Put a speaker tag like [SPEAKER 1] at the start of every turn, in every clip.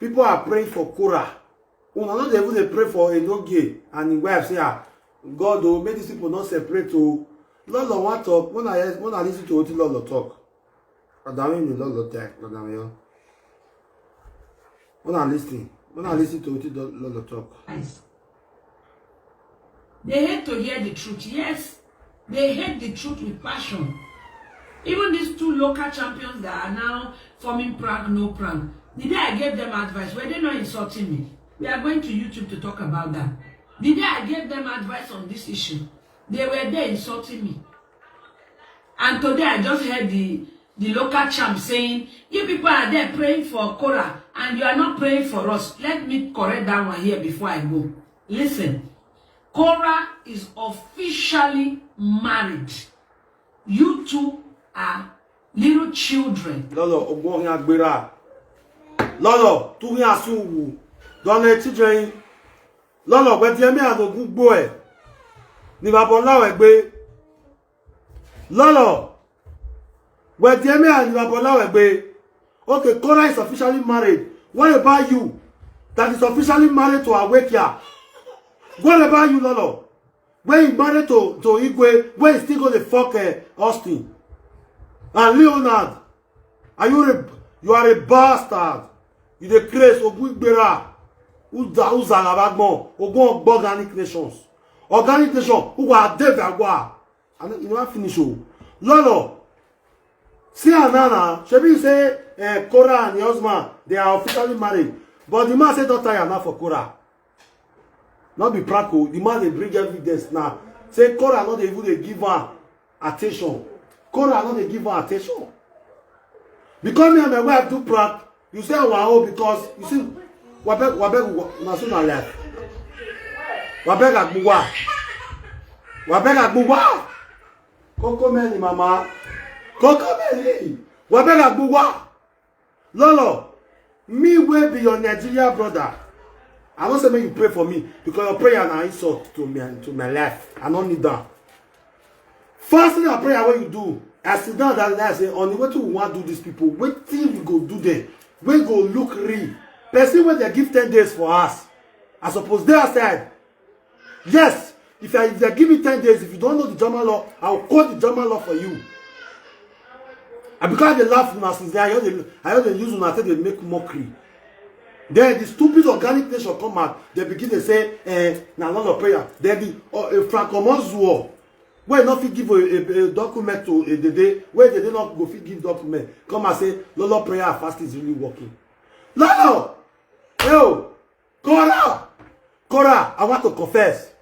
[SPEAKER 1] People are praying for Korra. Una not even they pray for Enogie and his wife say, God will make these people not separate to Lolo want talk. When I listen to what Lolo talk. I don't mean Lolo talk. When I listen to what Lolo talk.
[SPEAKER 2] They hate to hear the truth. Yes, they hate the truth with passion. Even these two local champions that are now forming prank, no prank. The day I gave them advice, were they not insulting me? We are going to YouTube to talk about that. The day I gave them advice on this issue, they were there insulting me. And today I just heard the local champ saying, you people are there praying for Korra and you are not praying for us. Let me correct that one here before I go. Listen, Korra is officially married. You two are little children.
[SPEAKER 1] Lolo, Ogbon Agbera. Lolo, tu rin asunwu. Don le children. Lolo, gbe ti emi adogun gbo e. Ni baba Lawe gbe. Lolo, gbe ti emi ani baba Lawe gbe. Okay, Korra is officially married. What about you? That is officially married to Awekia. What about you, Lolo? When you married to Igwe, when you still go to fuck Austin? And Leonard, you are a bastard. You the craze Oguigbera. Who's Alabagmo? Ogun organic nations. Organic nation who are dead agua. And you never finish. Lolo. See Anana. Shebi say Korra and the husband, they are officially married. But the man said don't tire now for Korra. Not be practical. The man they bring evidence now. Say Korra not even they give her attention. Korra not they give her attention. Because me and my wife do prank, you say wow because you see Wabeg national life. Wabeg Agbuwa. Koko meni mama. Koko meni. Wabeg Agbuwa. Lolo, me will be your Nigeria brother. I don't say make you pray for me because your prayer is an insult to me and to my life. I don't need that. First thing I pray what you do, I sit down that night and say, on the way to want to do these people, wait till we go do them. We go look real. Person when they give 10 days for us, I suppose they are said, yes, if they give me 10 days, if you don't know the German law, I will quote the German law for you. And because they laugh now since I heard they use until they make mockery. Then the stupid organic nation come out, they begin to say, now not of prayer. Then the Francomon's where not fit give a document to the day, where they did not go fit give document, come and say, Lolo prayer and fast is really working. Lolo! Yo! Korra! Korra, I want to confess.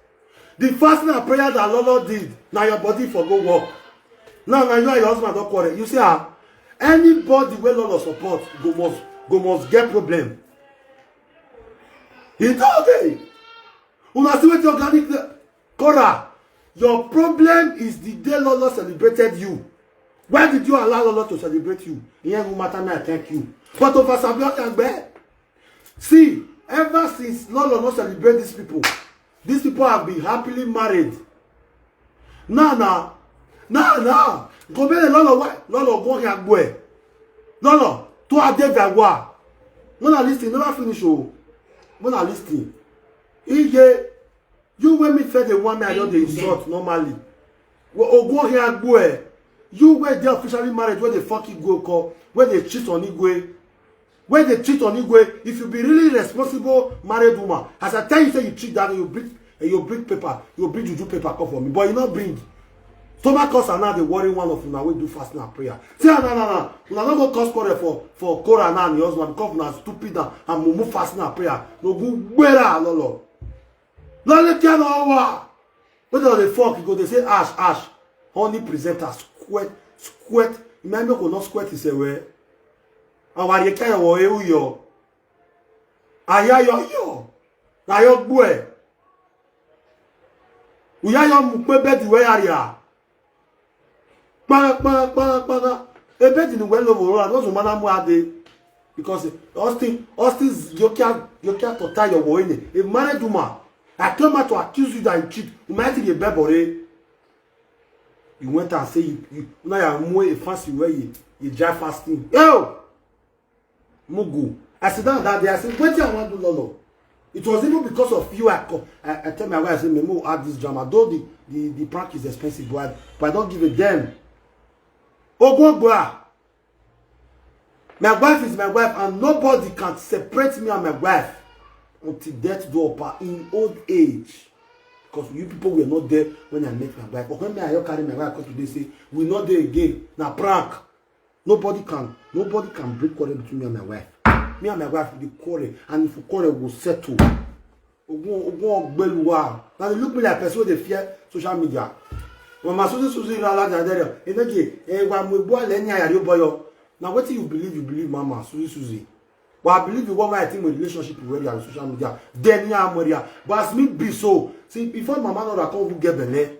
[SPEAKER 1] The fasting and prayer that Lolo did, now your body for go work. Now you and your husband don't correct. You see, anybody where Lolo support go must get problem. He told me, una see what organic Korra, your problem is the day Lolo celebrated you. Why did you allow Lolo to celebrate you? It ain't matter me, I thank you. But over Sabian can bear. See, ever since Lolo not celebrate these people have been happily married. Now. Go be Lolo why? Lolo go here boy. Lolo, to a day gagwa. Mona listing, never finish oh. Mona listing. You when me fed the one I don't insult normally. Go here boy. You where they officially married, where the fucking go call, where they cheat on Igwe. Where they cheat on Igwe, if you be really responsible married woman, as I tell you say you cheat that you bring paper, you bring juju paper come for me, but you not bring. Stomach cause are now the worry one of una we do fasting and prayer. See no. Una not go cause quarrel for Korra now and your husband because una stupid and mumu fasting and prayer. No go wera lolo. Lolo can over. When they fuck, you go they say ash. Honey presenter squirt. Remember go not squirt is away. Àwọn àyíká ẹ̀wọ̀ ewu yọ. Àyà yọ. Na yọ gbú ẹ̀. Uya yọ mú pé bẹ́ẹ̀dì wẹ́ àríà. Pàràpàràpàràpàrà. Ebẹ́ẹ̀dì ni wẹ́ lọ́wọ́ rọ̀ àdọ́sùn mọ́nà mú adé. Because Austin's yokia to tie your boy in. A married woman, I came out to accuse you that you cheat. You might be a baby. You went and say you now you are more a fancy way you dry fasting. Yo! Mugu. I sit down that day, I said, what do I want to do, Lolo? It was even because of you I tell my wife, I say, Memo, add this drama. Though the prank is expensive, but I don't give a damn. Oh, go. My wife is my wife, and nobody can separate me and my wife until death do apart in old age. Because you people were not there when I met my wife. But when I carry my wife, because they say, we're not there again. Now, prank. Nobody can break quarrel between me and my wife. Me and my wife will quarrel, and if we quarrel, we'll settle. Now they look me like a person they fear social media. When my Susie now what you believe, Mama, Susie. But I believe you want my thing with relationship with on social media. Then yeah, but as me be so. See, before Mama know that can't get belay.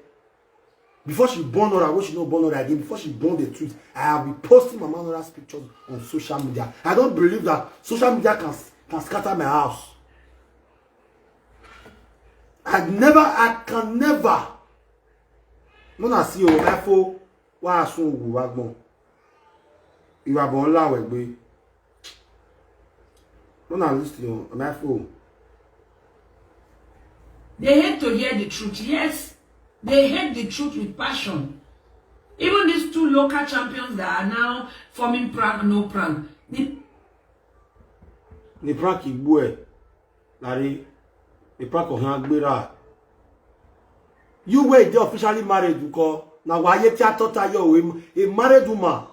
[SPEAKER 1] Before she born her, I wish she not born her again. Before she born the truth, I will be posting Mama Nora's pictures on social media. I don't believe that social media can scatter my house. I can never. When I see you, therefore, why so good? You are born la way. When I listen to you, my phone.
[SPEAKER 2] They hate to hear the truth. Yes, they hate the truth with passion. Even these two local champions that are now forming prank, no prank.
[SPEAKER 1] The prank is boy. Larry, the prank of Hangbera. You were officially married because now why you thought you a married woman?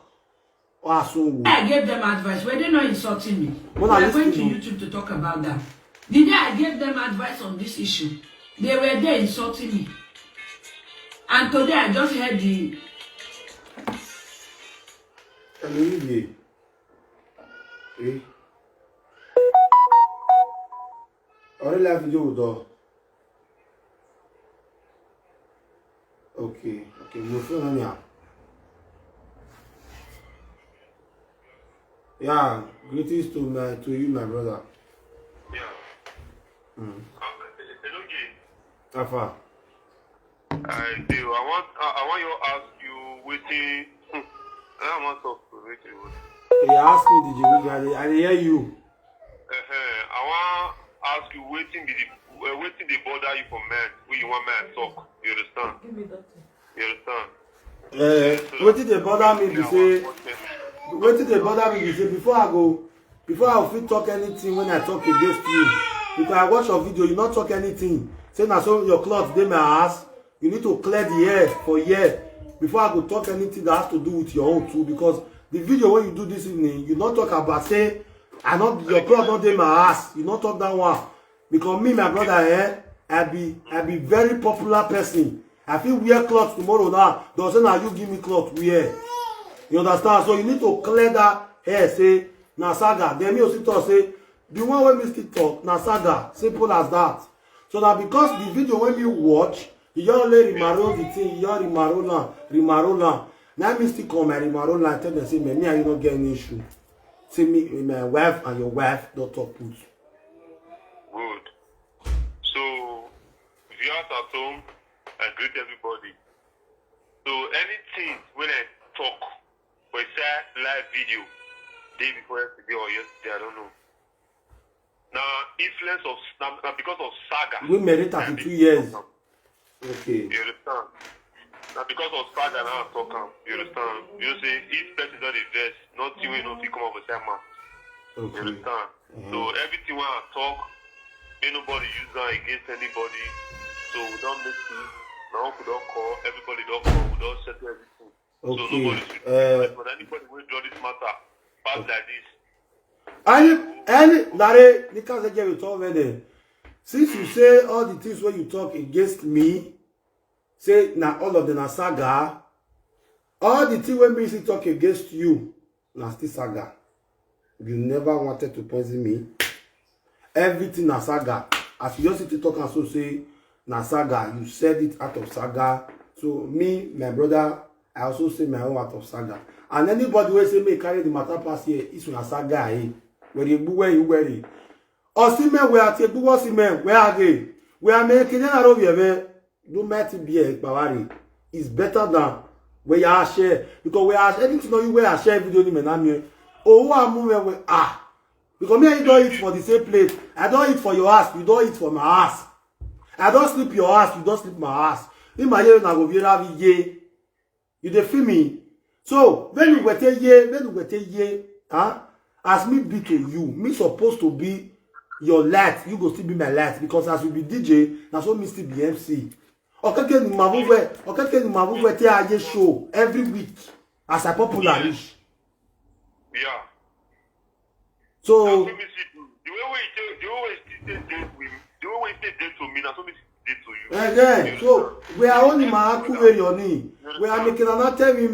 [SPEAKER 2] I gave them advice. Were they not insulting me? We are going to YouTube to talk about that. The day I gave them advice on this issue, they were there insulting me. And today I just heard the...
[SPEAKER 1] Enogie. Eh? What life video though? Okay, we'll phone on here. Yeah, greetings to you, my brother.
[SPEAKER 3] Yeah. Enogie.
[SPEAKER 1] How far?
[SPEAKER 3] I do. I want you to ask you waiting. I want to wait.
[SPEAKER 1] You ask me, did you? I hear you.
[SPEAKER 3] I want to ask you waiting the border you for men. Who you want men talk? You understand?
[SPEAKER 4] Give me that.
[SPEAKER 3] You understand?
[SPEAKER 1] Waiting the border me be say. Waiting the border me be say before I fit talk anything when I talk against you. Because I watch your video, you not talk anything. Say now so your clothes they my ass. You need to clear the air for year before I go talk anything that has to do with your own too. Because the video when you do this evening, you not talk about say I not your clothes not they my ass. You not talk that one. Because me, my brother, I be very popular person. I feel wear clothes tomorrow now. Doesn't now you give me clothes wear. You understand? So you need to clear that hair, say na saga. Then me also talk say the one when me still talk na saga. Simple as that. So now because the video when you watch, you only remaro the thing, you remaro. Now me still come and remaro and tell them say me and you don't get any issue. Say me, my wife and your wife don't talk put.
[SPEAKER 3] Good. So viewers at home, I greet everybody. So anything when I talk for a live video, day before yesterday or yesterday, I don't know. Now influence of because of saga.
[SPEAKER 1] We married 32 years. Okay.
[SPEAKER 3] You understand? Now because of saga now I'm talking. You understand? You say each person does his best, nothing will not come up with that man.
[SPEAKER 1] Okay.
[SPEAKER 3] You understand? So everything when I talk, may nobody use that against anybody. So we don't make it. My uncle don't call, everybody don't call, we don't settle everything.
[SPEAKER 1] Okay.
[SPEAKER 3] So nobody should but anybody will draw this matter pass like this.
[SPEAKER 1] Larry, because I gave you talk there. Since you say all the things when you talk against me, say now all of them are saga. All the things when me say talk against you, now still saga. You never wanted to poison me. Everything na saga. As you just sit to talk and so say na saga, you said it out of saga. So me, my brother, I also say my own out of saga. And anybody will say me carry the matter pass here, it's na saga. Where you wear it. Or see me where I take who see me where are they? We are making an arrow here. Do matter be a bawari. It's better than where you are share because we are anything to know you where I share video ni me na me. Oh, I'm moving with Because me and you don't eat for the same plate. I don't eat for your ass. You don't eat for my ass. I don't sleep your ass. You don't sleep my ass. In my ear, I go be ye. You dey feel me? So when you go take ye, huh? As me be to you, me supposed to be your light. You go still be my light because as we be DJ, that's what me still be MC. Okay, ni mavuve te aye show every week as a popular reach.
[SPEAKER 3] Yeah.
[SPEAKER 1] So
[SPEAKER 3] the way you take to me, that's what me did to you.
[SPEAKER 1] Again, so we are only my Yoni. We are making another tell me,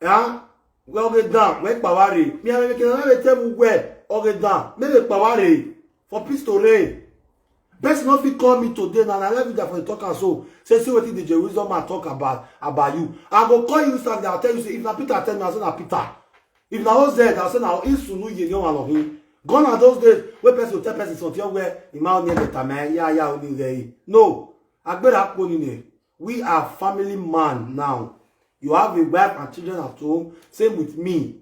[SPEAKER 1] yeah. Well, get down, wait, Pawari. Me are making another tell me where, or get down, maybe Pawari for peace to reign. Best not fit call me today, and I love you that for the talk and so. Say, see what the Jerusalem I talk about you. I go call you Sunday, I'll tell you, say, if na Peter tell me, I'll say na Peter. If na was there, I'll say na Insunu ye one of him. Gone are those days where person will tell person something where he might near the time, yeah, only there. No, we are family man now. You have a wife and children at home, same with me.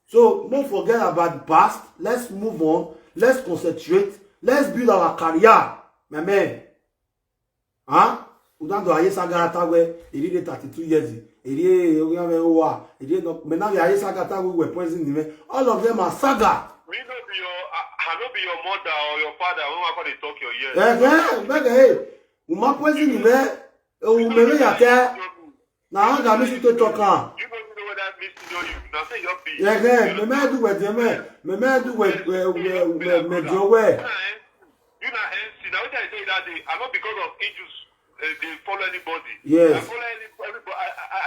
[SPEAKER 1] So don't forget about the past. Let's move on. Let's concentrate. Let's build our career, my man. Huh? We don't do a yes agata where he did 32 years. Now the yes agata we were poisoning. All of them are saga.
[SPEAKER 3] We don't be your, I don't be your mother or your father when I call they talk your ears.
[SPEAKER 1] Hey, uma poisoning me. O me yate. Now I got me to talk on.
[SPEAKER 3] You don't know what that means to you. Now say your be.
[SPEAKER 1] Me do with them. Me do with me Joe.
[SPEAKER 3] You not MC. Now what I say that day, I'm not because of issues. They follow anybody.
[SPEAKER 1] Yes.
[SPEAKER 3] I follow anybody. I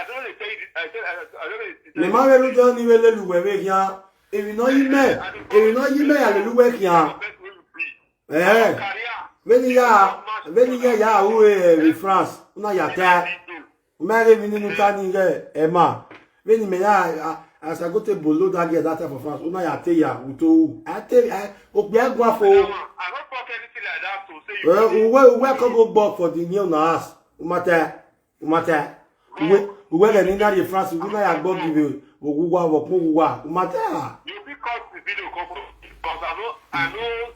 [SPEAKER 3] don't know say it. I don't know.
[SPEAKER 1] Me ma we do ni we lelu we here. If you know you me, hallelujah here. When you ya we France. Una ya ta. Mary mini tani Emma. When you me ya as I go to Bolo that get that for France. Una ya te ya uto. I tell o gbe agwa fo.
[SPEAKER 3] I don't talk anything like that to say you.
[SPEAKER 1] We can go back for the new house. Umata. We get in that France. We na ya go give you. Umata.
[SPEAKER 3] You because the video come because I know.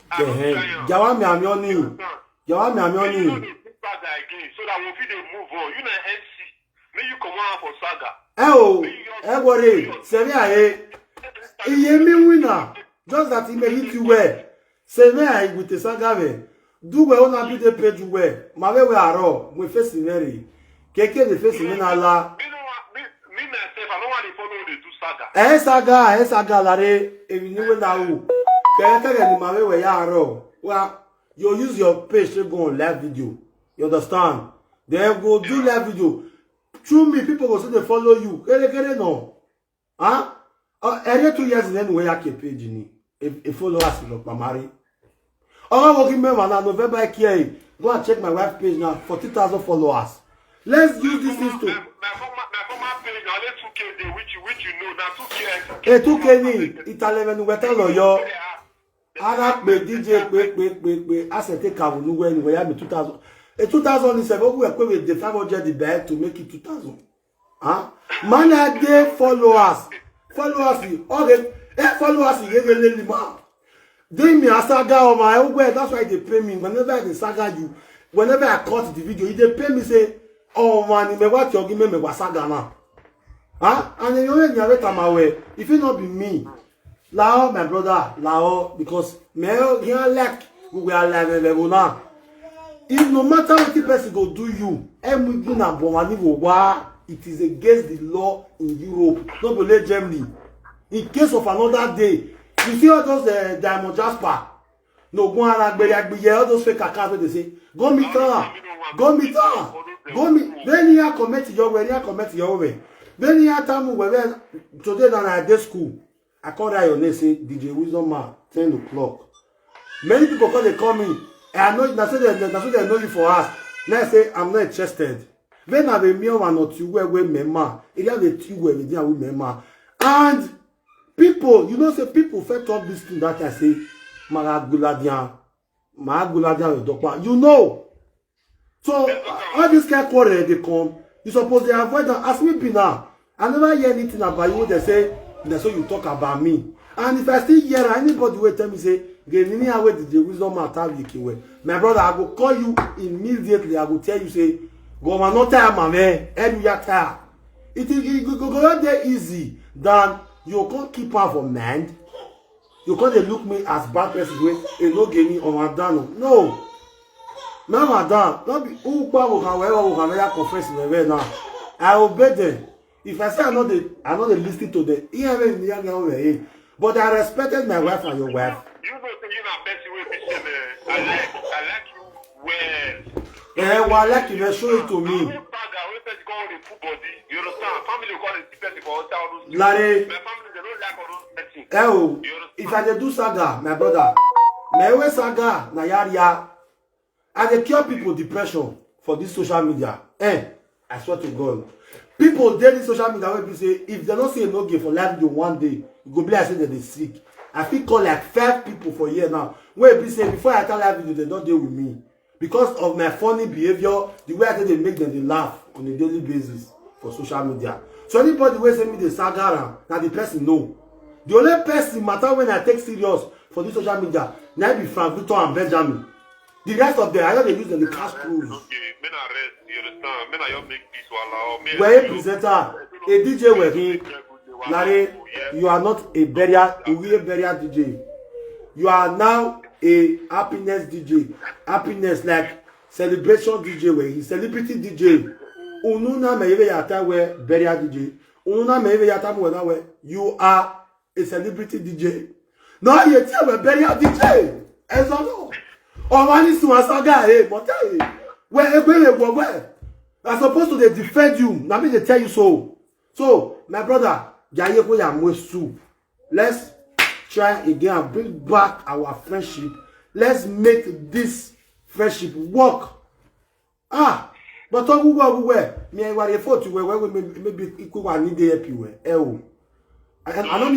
[SPEAKER 1] Jawami amioni.
[SPEAKER 3] You know the saga again, so that we fit move on. You know MC. May you come out for saga.
[SPEAKER 1] Worry. Semi aye. Iye mi winner. Just that he may hit you well. Semi aye with the saga we. Do we on be the page well. Ma we aro. We face very. Keke the face in ala.
[SPEAKER 3] Me myself, I don't want to follow the do saga.
[SPEAKER 1] Saga lare. If you know na who. Keke ni ma we aro. Well, you use your page to go on live video. You understand? They go do live video. Through me, people will say they follow you. No. Huh? Every 2 years in anyway, I keep page in a follow us in Pamari. Oh, working member now, November, I care. Go and check my wife page now, 40,000 followers. Let's use this thing to.
[SPEAKER 3] My former page, now let 2K, which you know, now 2K.
[SPEAKER 1] Hey, 2K ni, Italian, we tell Loio. Arab DJ, I said, take a new way, we have 2,000. A 2007, we equate with the 500 the bag to make it 2,000. Huh? Man, I did followers. Okay, followers, they me a saga on my own way. That's why they pay me. Whenever I saga you, whenever I cut the video, they pay me say, oh man, me what you give me was saga now. Huh? And then you only narrate my way. If it not be me, Lao, my brother, Lao, because me here like we are like now. If no matter what the person go do you, it is against the law in Europe, not only Germany. In case of another day, you see all those Diamond Jasper. No, go and all those fake accounts where they say, go meet her. Then you commit your way. Then you time when today than I did school. I call that your name say DJ Wisdom Man, 10 o'clock. Many people call me. I know that's what they know you for us. Let's say I'm not interested. When I have a meal one or two where member, it have a two where we member. And people, you know, say people first talk this thing that I say, Maraguladian, you know. So all this kind of quarrel they come, you suppose they avoid them. Ask me now. I never hear anything about you. They say you talk about me. And if I still hear anybody will tell me say, "Geni away the wisdom matter way," my brother, I will call you immediately. I will tell you say, "Go man, not time, man. Every year time." It go there easy than you can't keep her for man. You can't look me as bad person way Enogie or Madano. No, Madam, not be who can confess in the way now. I obey them. If I say I'm not listening to them, but I respected my wife and your wife.
[SPEAKER 3] You know, you're not best way to say, I like you well.
[SPEAKER 1] Well, I like you to show it to me.
[SPEAKER 3] You understand? Family call it people for
[SPEAKER 1] Larry,
[SPEAKER 3] my family they don't like all those things.
[SPEAKER 1] oh, if I do saga, my brother, my way saga, na yaria, I dey cure people depression for this social media. I swear to God. People dey this social media where people say if they don't see Enogie for live video one day, you go be like say they sick. I fit call like 5 people for year now. Where people say before I tell live video, they don't deal with me. Because of my funny behavior, the way I tell they make them they laugh on a daily basis for social media. So anybody will send me the saga, now the person know. The only person matter when I take serious for this social media, now be Frank Victor and Benjamin. The rest of them, I know they use them the cash rules. Where a presenter, a DJ working, Larry, you are not a burial DJ. You are now a happiness DJ. Happiness like celebration DJ where he celebrity DJ. Ununa meyeve yata where burial DJ. Ununa meyeve yata where you are a celebrity DJ. No, you tell me burial DJ. Ezono. Oh man, this one saga but where? I'm supposed to defend you. Now me they tell you so. So, my brother, let's try again and bring back our friendship. Let's make this friendship work. But where me I worry for you where maybe equal one need help you. I don't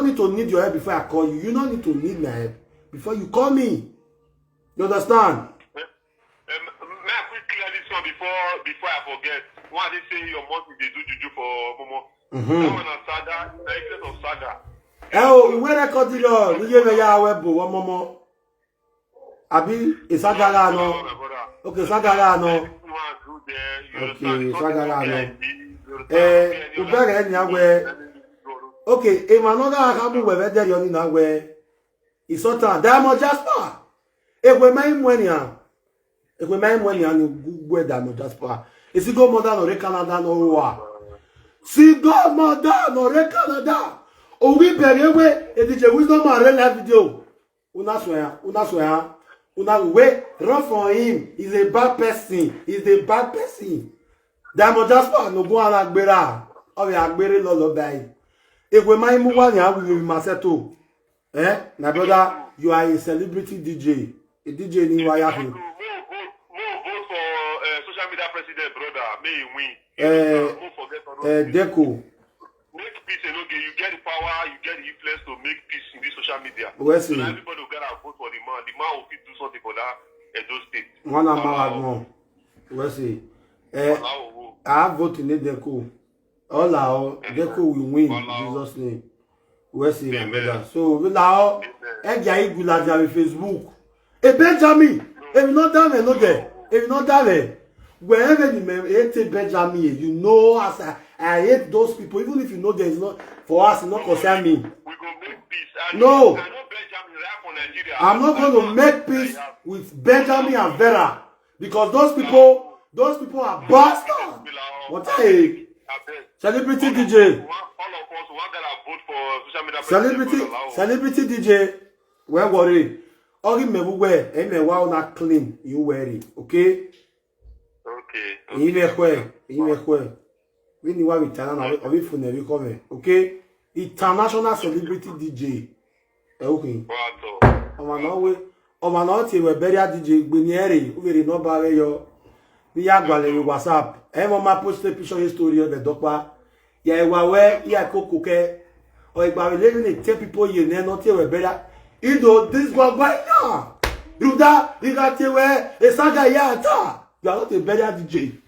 [SPEAKER 1] need to need your help before I call you. You don't need to need my help before you call me. You understand?
[SPEAKER 3] May I quick clear this one before I forget? Why they say your mom they do juju for Momo? That one a saga, the excess of saga.
[SPEAKER 1] When I cut it on, you give me your web one Momo. Abi, it's saga no. Okay, saga no. Okay, saga no. You better anywhere. Okay, if another happen where there you know where it's not time. Diamond Jasper. If we mind money, you go Diamond Jasper. Is it go more than or Canada no wa? See go more than or Canada. Oh we bury away. If the wisdom and live video. Una swear. Una way run for him. He's a bad person. Diamond Jasper no go ala gbera. O ya gbere lolo bai. If we mind money, we will maseto. My brother, you are a celebrity DJ. A DJ in Waya.
[SPEAKER 3] Vote for social media president, brother. May he win.
[SPEAKER 1] Deco.
[SPEAKER 3] Make peace, Enogie. You get the power, you get the influence to make peace in this social media.
[SPEAKER 1] Where's
[SPEAKER 3] so everybody will get a vote for the man. The man will do something for that Edo State.
[SPEAKER 1] One amount. Where's he? I vote in Deco. All Deco will win in Jesus' name. Where's he, my brother? So now, Facebook. Benjamin, if you not done no there. If you not done wherever you hate Benjamin, you know as I hate those people. Even if you know there is not for us, it's not concern me.
[SPEAKER 3] We go make peace.
[SPEAKER 1] No,
[SPEAKER 3] I know Benjamin rap for Nigeria.
[SPEAKER 1] I'm not going to make peace with Benjamin and Vera because those people are bastards. What I celebrity DJ.
[SPEAKER 3] All of us want to vote for social media.
[SPEAKER 1] Celebrity DJ. Where worry? All you may wear, and wow not clean. You wear it, okay?
[SPEAKER 3] Okay.
[SPEAKER 1] You may wear. We need what we turn on. We for never come, okay? International celebrity DJ. Okay. Omanowe we bury DJ Gbeniere. We will not bury your. We are going to WhatsApp. Mama post a picture story of the doctor. Yeah, we are cook. Or if I will tell people you not we better. You know this one right now. You got to wear a saga yata. You are not a better DJ.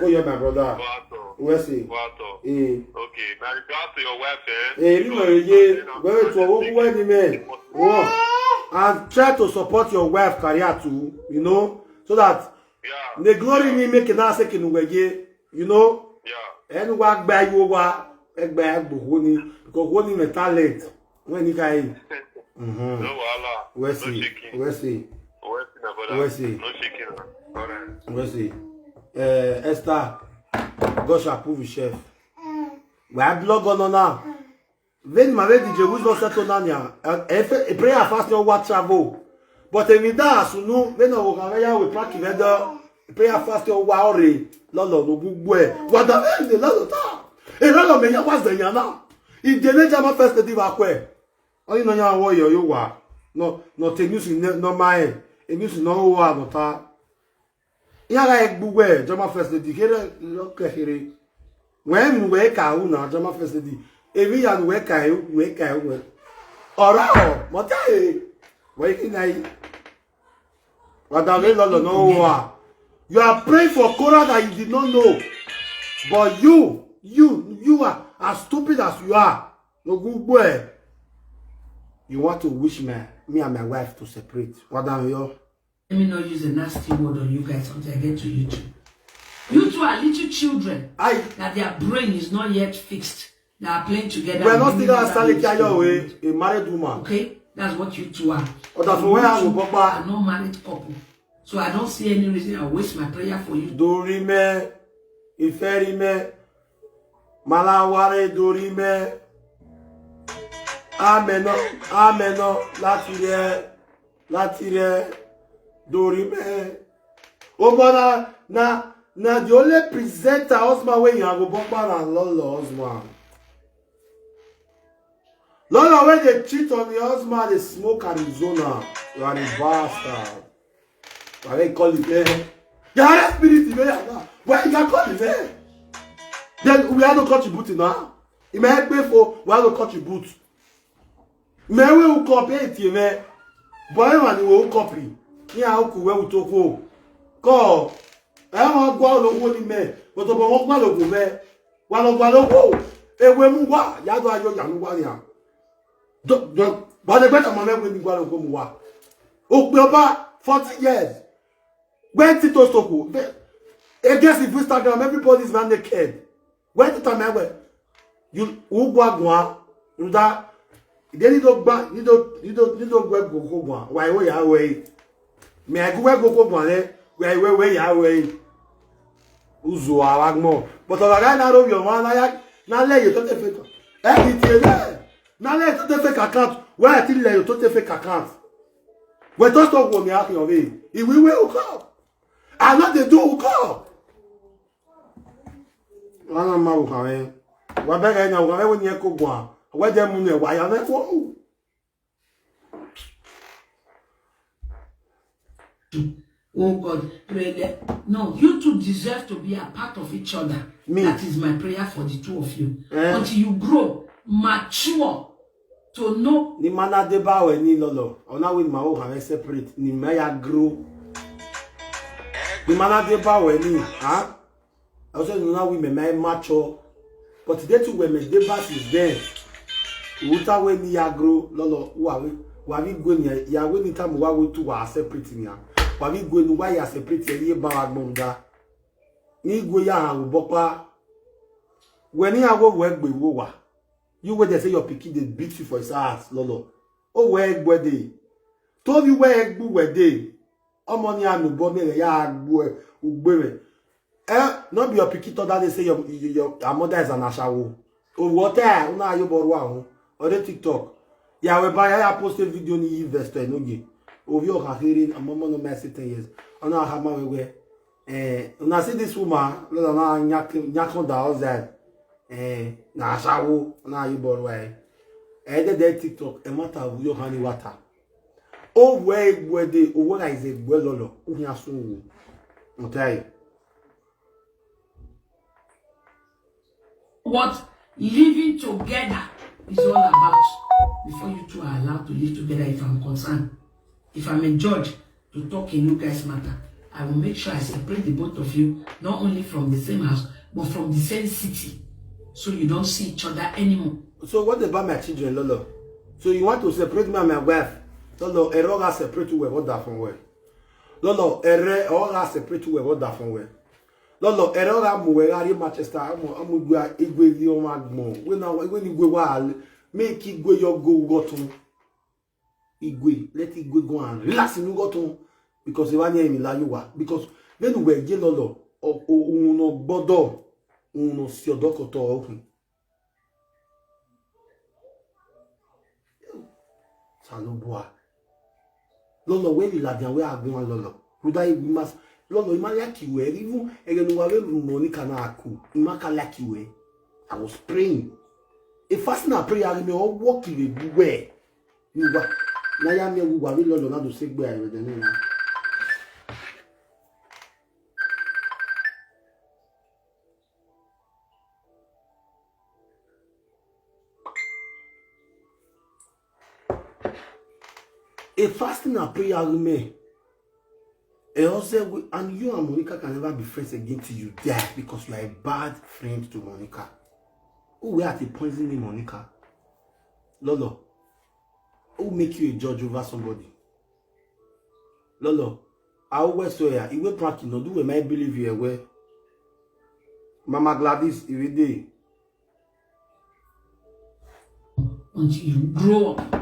[SPEAKER 1] Oh, yeah, my brother. Where's he?
[SPEAKER 3] Okay, now regards to your wife,
[SPEAKER 1] and try to support your wife career too, you know, so that the glory me make an answer in you know. And work by you because when you talent when you can. Where's he? Esther, God shall approve chef. We are blog on now. When my DJ was not settled on ya, a prayer fast your what travel. But if we dance, you know, when we practice weather, prayer fast your worry. Lolo no bugwe. What the hell the lolo ta? E lolo me ya was the yana. If the nature ma first the akwe. Only no ya wo yo wa. No te news no my. E news no wa no ta. Ya ga bugwe, jama first the kere lo kere. When we ka u na jama first the. Evi ya we ka we. Ora o, mo ta e. We kinai. What the hell lolo no wa. You are praying for Korra that you did not know. But you are as stupid as you are. No good boy. You want to wish me and my wife to separate. What am you?
[SPEAKER 2] Let me not use a nasty word on you guys until I get to YouTube. You two are little children that their brain is not yet fixed. They are playing together.
[SPEAKER 1] We are not still a married woman.
[SPEAKER 2] Okay? That's what you two are.
[SPEAKER 1] Oh, that's where I will
[SPEAKER 2] are no married couple. So I don't see any reason I'll waste my prayer for you.
[SPEAKER 1] Dorime, Iferime, Malaware Dorime, Ameno, Latire, Dorime. Obana, na the only presenter husband when you have a bomba and Lolo husband. Lolo when they cheat on the husband, they smoke Arizona. You are a bastard. Why call it there? Yeah, spirit there. Why you call it there? Then we have to contribute now. It may pay for we have to contribute. May we will copy it, man. Boy, man, we will copy. Yeah, how could we talk? Call. I want to go out of holy man, but the one go out of man. One of go. E we mu wa. Ya do ayo ya mu wa ni a. But the better man we ni go out of mu wa. O pe oba 40 years. When Tito Stoko, against Instagram, everybody's not naked. When Tito Mewe, you Ugwa, you that then you don't go go. Why we are away? May I go where we are away? Uzu Aragmo. But I got out of your man, now let you to the fake. Now let you to the fake account. Where I tell you to the fake account. When Tito Stoko me out of it, if we will come. I know they do go. Wana ma wo kan. Wa be ga na wo kan we ni ko gwa. Wa je mu ne wa ya na ko.
[SPEAKER 2] Oh God, pray. No, you two deserve to be a part of each other. Me. That is my prayer for the two of you. Until you grow, mature to know.
[SPEAKER 1] Ni mana de ba we ni lolo. Ona we ma wo kan separate. Ni ma ya grow. The man de ba we ni, huh? Also now we may mature, but they too we may de ba is there. Uta we ni agro lolo wa we go ni ya we ni time wa we to wa separate ni ya. Wa we go ni wa ya separate ye ba wa gbonga. Ni go ya han wo bopa. When you go we gbe wo wa. You where they say your pikin they beat you for his ass lolo. Oh we gbe dey. To bi we gbe we dey. Omoni anubo mere ya agbo ugbere. Not be your pikin that they say your mother is an ashawo. O water una ayo boru ahun. Or the TikTok. Ya we buy ya post a video ni investor Enogie. O vi o ka hearing amomo no mercy 10 years. Ona ha ma we una see this woman, lo na nyakon da outside. Na ashawo na ayo boru eh. The TikTok e mata of your honey water. Oh, where they over is a well, okay.
[SPEAKER 2] What living together is all about before you two are allowed to live together, if I'm concerned. If I'm a judge to talk in you guys' matter. I will make sure I separate the both of you, not only from the same house, but from the same city. So you don't see each other anymore.
[SPEAKER 1] So what about my children, Lolo? So you want to separate me and my wife? Lolo, Eroga separate you what that from where? Lolo, Eroga separate you what that from where? Lolo, Eroga muwegari Manchester, amu gwa igwe di o magmo. When igwe wa make igwe your go to igwe, let igwe go and relax in go because you want me la you wa because when we get Lolo, uno bodo, uno si odokoto okun. Saloboa. Lolo, when you like we are going Lolo. Ruda we must Lolo, you like you even again Monica na aku. You like you. I was praying. A fasting a prayer me all walking where. You were na ya me wo we Lolo na do say gbe ayo de na. A fasting and prayer me. And you and Monica can never be friends again till you die because you are a bad friend to Monica. Who were at the poisoning Monica? Lolo. Who make you a judge over somebody? Lolo. I always say ya, you will practice no do we might believe you away. Mama Gladys, every day.
[SPEAKER 2] Until you grow up.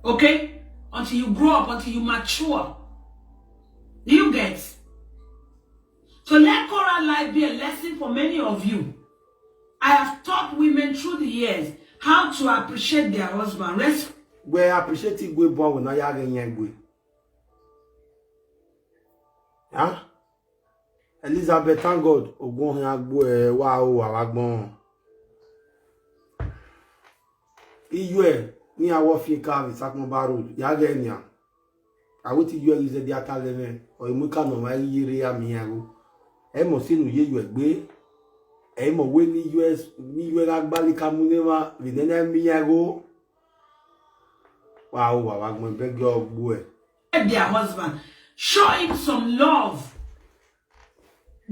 [SPEAKER 2] Okay? Until you grow up, until you mature. Do you get? So let Korra life be a lesson for many of you. I have taught women through the years how to appreciate their husband.
[SPEAKER 1] We appreciate it we born when I are Huh? Elizabeth, thank God. Ogun agbo wow awagbon. Iye ni awo fi ka Sakmba road ya ga enia awoti yu eze dia ta leme o imuka no wa yire ya mi yago e mo sinu ye yu egbe e mo we ni US ni yu agbali kamunema vinena mi yago wow awagbon be go ogbo e
[SPEAKER 2] their husband, show him some love.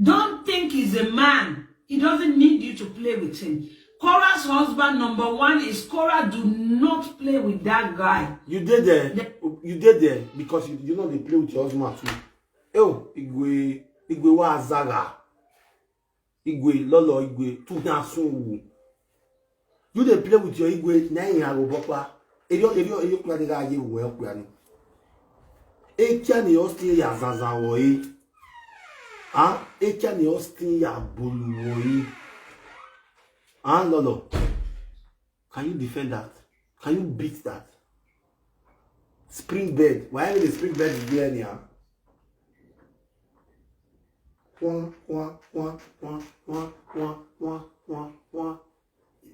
[SPEAKER 2] Don't think he's a man. He doesn't need you to play with him. Korra's husband number one is Korra. Do not play with that guy.
[SPEAKER 1] You did there. You did there because you know they play with your husband too. Oh, Igwe wa Zaga. Igwe Lolo Igwe tu na sun. You dey play with your Igwe na yin aro bopa. Eyo kwa de ga ye wo e kwa ni. E kya ni o still ya zanza wo yi. Ah, e kya ni o still ya bolu wo yi. Ah, Lolo, can you defend that? Can you beat that? Spring bed. Why the spring bed is there now?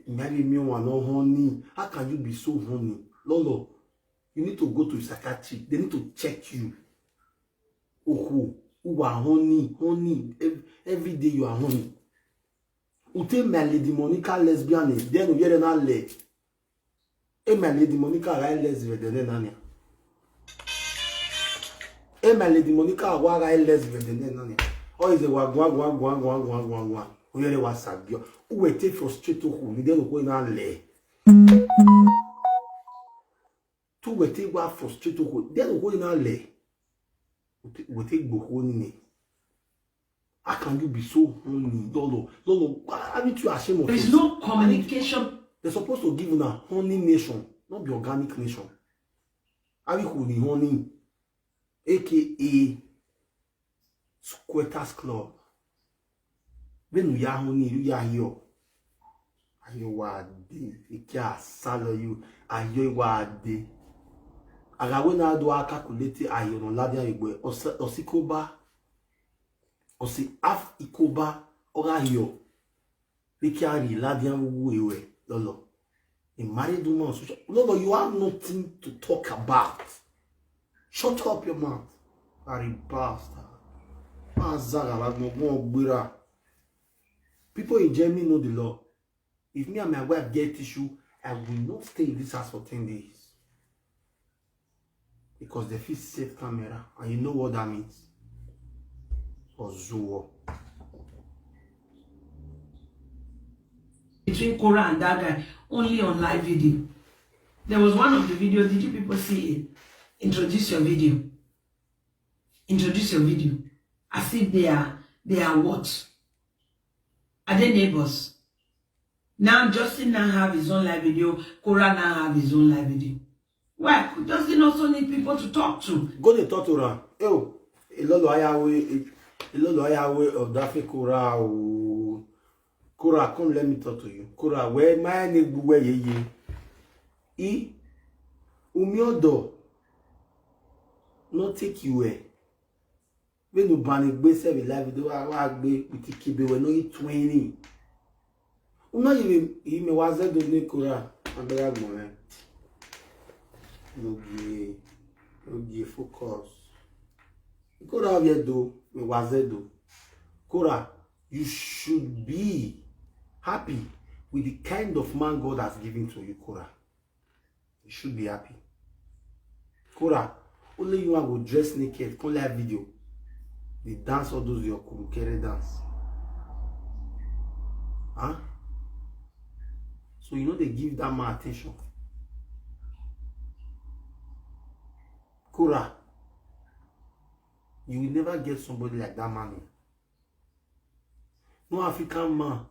[SPEAKER 1] Marry me one no honey. How can you be so honey? Lolo, you need to go to psychiatrist. They need to check you. Oh, who are honey? Every day you are honey. Ute my lady Monica lesbian then you na le. E my lady Monica ra lesbian then nania. E my lady Monica wa ra lesbian then nania. O is a wa. O yere wa sagio. U ete frustrate who ni then ko na le. Tu wete wa frustrate who then ko na le. Ute gbo ni. How can you be so honey, Lolo? Aren't you ashamed of
[SPEAKER 2] There is no communication.
[SPEAKER 1] They're supposed to give you a honey nation, not the organic nation. Are you honey? AKA Squatters Club. When you are honey, you are here. Are you wadi? Ikia salo you. Are you wadi? Agawena do a calculate ayo no ladia igwe osikoba. Osi af ikoba ora yo. Likiari ladian wewe Lolo. A married woman. Lolo, you have nothing to talk about. Shut up your mouth. Ari bastard. People in Germany know the law. If me and my wife get issue, I will not stay in this house for 10 days. Because they fit safe camera. And you know what that means. For Zuo.
[SPEAKER 2] Between Korra and that guy, only on live video. There was one of the videos, did you people see it? Introduce your video. Introduce your video. As if they are what? Are they neighbors? Now Justin now have his own live video, Korra now have his own live video. Why? Justin also need people to talk to.
[SPEAKER 1] Go to talk to her. Oh, a lot of Daffy Korra. Korra, come let me talk to you. Korra, where my name where ye? Umiodo. Not take you away. When you ban it, we say we live video. I be with the kibe. We know you 20. Una even he me was there doing Korra. I'm better going. Enogie, focus. Korra here do me was there do. Korra, you should be happy with the kind of man God has given to you, Korra. You should be happy. Korra, only you will dress naked, come live video. They dance all those your kurukere dance. Huh? So you know they give that man attention. Korra, you will never get somebody like that man. No African man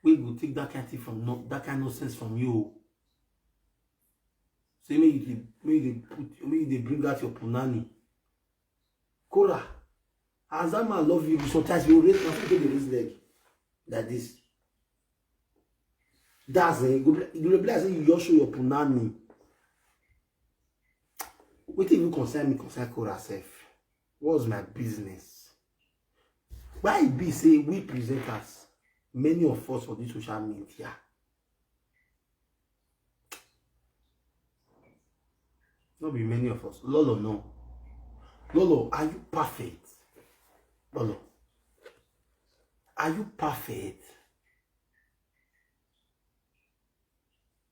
[SPEAKER 1] we will take that kind of thing from that kind of nonsense from you. So maybe they bring out your punani. Korra, as that man love you, sometimes you raise leg like this. That's it. You realize you just show your punani. What if you concern Korra self? What's my business? Why it be say we presenters, many of us on this social media, not be many of us. Lolo, no. Lolo, are you perfect? Lolo, are you perfect?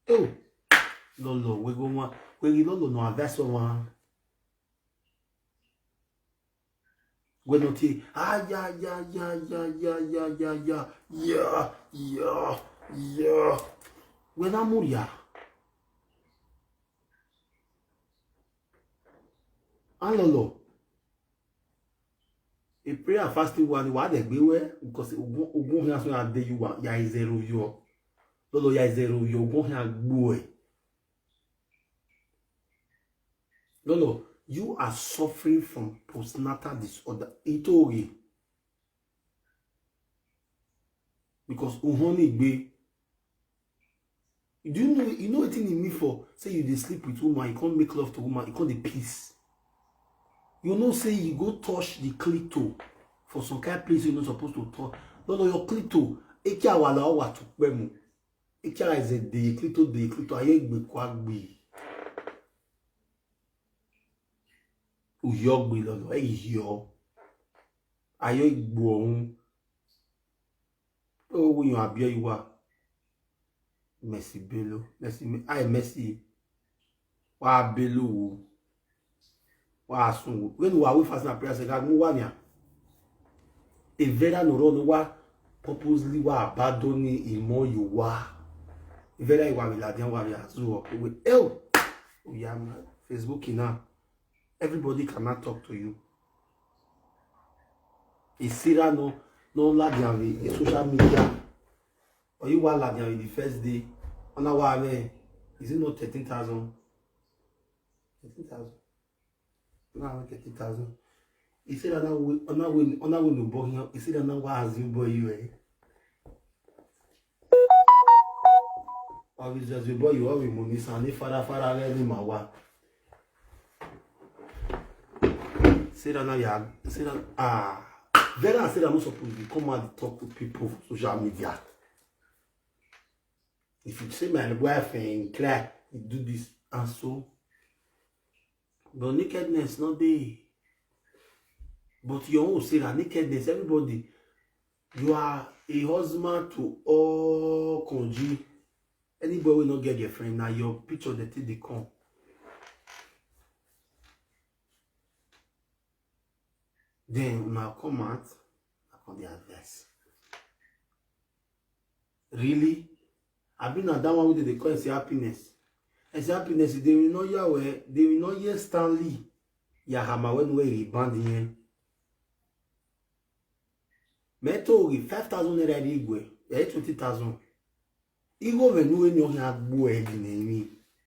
[SPEAKER 1] Oh, Lolo, we go one. We Lolo no advice one. We not say yeah. When I'm Muria. And Lolo, a prayer fasting one, what they be where because Ogun has one day you are ya zero yo. Lolo ya zero yo go here boy. Lolo, you are suffering from postnatal disorder. Enogie. Because uhoni be. Do you know what in me for? Say you dey sleep with woman, you can't make love to woman, you can't dey peace. You know, say you go touch the clito for some kind of place you're not supposed to touch. No, your clito. Ekia wala owa to pemu. Ekia is the clito. Aye gbe kwa gbe. Uyo gbe lolo. Yo. Aye gbo ohun. Oh, when you are beer you are. Messi Bello. Messi. Wa Bello. When we are with fasting and prayer, say God, muwania. A very no wa purposely wa abandoning imo you wa. A very wa will adian wa azu we oh yeah, Facebook now. Everybody cannot talk to you. Is Sira no ladian with social media. Or you wa ladian with the first day. On our way, is it not 13,000? 13,000. Now 30,000. He said that now no boy here. He said that now was you boy you Or is just a boy you have money son if father any mawa. Say that now you say that then I said I'm not supposed to come out and talk to people on social media. If you say my boyfriend cry, you do this and so. But nakedness not there. But you won't say that nakedness, everybody, you are a husband to all conji. Anybody will not get your friend now. Your picture that they come. Then now come out, I come the advice. Really? I've been at that one with the call it's happiness. It's happiness, they will not Yahweh, they will not hear Stanley. Yahama when we rebound here. Meto 5,000 naira igwe, 20,000. Igo venu enyo ya gbo e dinemi.